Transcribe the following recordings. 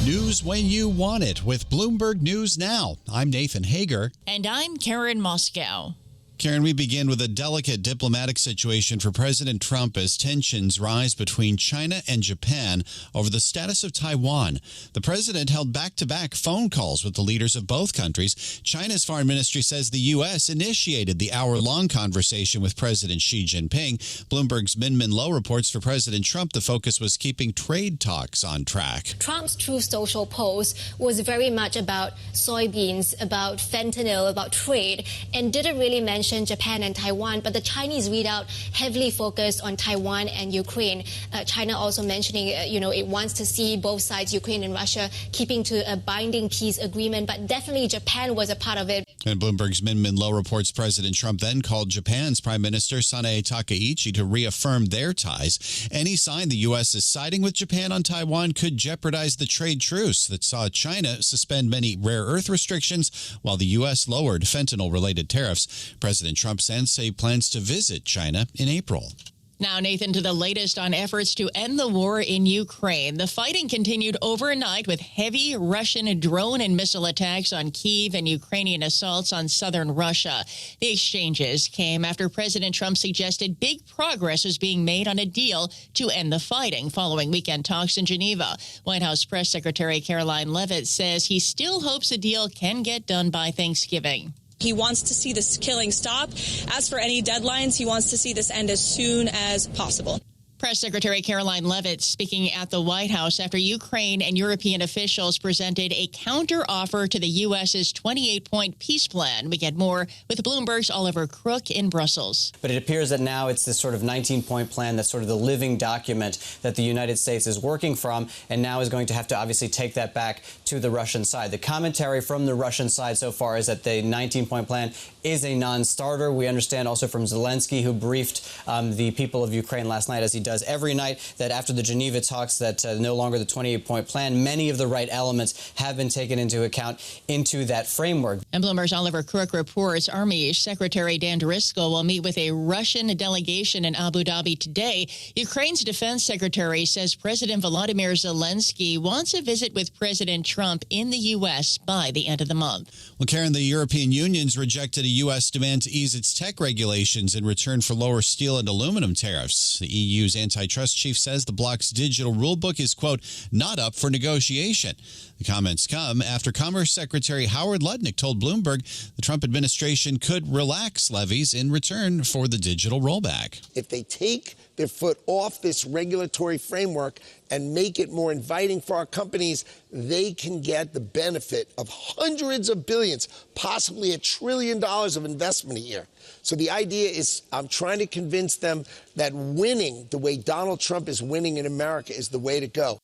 News when you want it with Bloomberg News Now. I'm Nathan Hager. And I'm Karen Moskow. Karen, we begin with a delicate diplomatic situation for President Trump as tensions rise between China and Japan over the status of Taiwan. The president held back-to-back phone calls with the leaders of both countries. China's foreign ministry says the U.S. initiated the hour-long conversation with President Xi Jinping. Bloomberg's Min Lo reports for President Trump the focus was keeping trade talks on track. Trump's Truth Social post was very much about soybeans, about fentanyl, about trade, and didn't really mention Japan and Taiwan, but the Chinese readout heavily focused on Taiwan and Ukraine. China also mentioning, it wants to see both sides, Ukraine and Russia, keeping to a binding peace agreement, but definitely Japan was a part of it. And Bloomberg's Min Lo reports President Trump then called Japan's Prime Minister Sanae Takaichi to reaffirm their ties. Any sign the U.S. is siding with Japan on Taiwan could jeopardize the trade truce that saw China suspend many rare earth restrictions while the U.S. lowered fentanyl-related tariffs. President Trump says he plans to visit China in April. Now, Nathan, to the latest on efforts to end the war in Ukraine. The fighting continued overnight with heavy Russian drone and missile attacks on Kyiv and Ukrainian assaults on southern Russia. The exchanges came after President Trump suggested big progress was being made on a deal to end the fighting following weekend talks in Geneva. White House Press Secretary Caroline Leavitt says he still hopes the deal can get done by Thanksgiving. He wants to see this killing stop. As for any deadlines, he wants to see this end as soon as possible. Press Secretary Caroline Leavitt speaking at the White House after Ukraine and European officials presented a counteroffer to the U.S.'s 28-point peace plan. We get more with Bloomberg's Oliver Crook in Brussels. But it appears that now it's this sort of 19-point plan that's sort of the living document that the United States is working from, and now is going to have to obviously take that back to the Russian side. The commentary from the Russian side so far is that the 19-point plan is a non-starter. We understand also from Zelensky, who briefed the people of Ukraine last night, as he does every night, that after the Geneva talks that no longer the 28-point plan, many of the right elements have been taken into account into that framework. And Bloomberg's Oliver Crook reports Army Secretary Dan Driscoll will meet with a Russian delegation in Abu Dhabi today. Ukraine's defense secretary says President Volodymyr Zelensky wants a visit with President Trump in the U.S. by the end of the month. Well, Karen, the European Union's rejected a U.S. demand to ease its tech regulations in return for lower steel and aluminum tariffs. The EU's antitrust chief says the bloc's digital rulebook is, quote, not up for negotiation. The comments come after Commerce Secretary Howard Lutnick told Bloomberg the Trump administration could relax levies in return for the digital rollback. If they take their foot off this regulatory framework and make it more inviting for our companies, they can get the benefit of hundreds of billions, possibly $1 trillion of investment a year. So the idea is I'm trying to convince them that winning the way Donald Trump is winning in America is the way to go.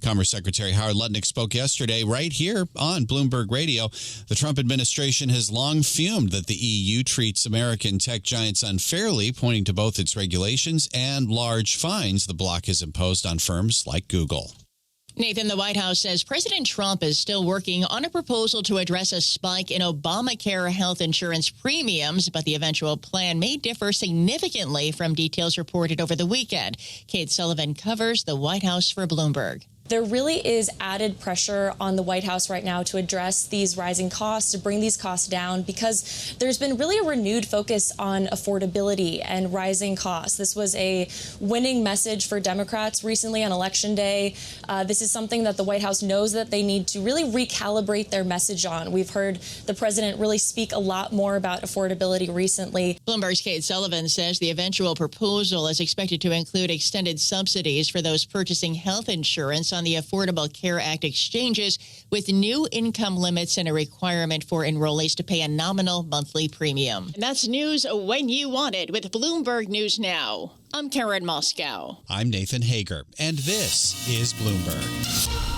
Commerce Secretary Howard Lutnick spoke yesterday right here on Bloomberg Radio. The Trump administration has long fumed that the EU treats American tech giants unfairly, pointing to both its regulations and large fines the bloc has imposed on firms like Google. Nathan, the White House says President Trump is still working on a proposal to address a spike in Obamacare health insurance premiums, but the eventual plan may differ significantly from details reported over the weekend. Kate Sullivan covers the White House for Bloomberg. There really is added pressure on the White House right now to address these rising costs, to bring these costs down, because there's been really a renewed focus on affordability and rising costs. This was a winning message for Democrats recently on Election Day. This is something that the White House knows that they need to really recalibrate their message on. We've heard the president really speak a lot more about affordability recently. Bloomberg's Kate Sullivan says the eventual proposal is expected to include extended subsidies for those purchasing health insurance on the Affordable Care Act exchanges, with new income limits and a requirement for enrollees to pay a nominal monthly premium. And that's news when you want it with Bloomberg News Now. I'm Karen Moskow. I'm Nathan Hager, and this is Bloomberg.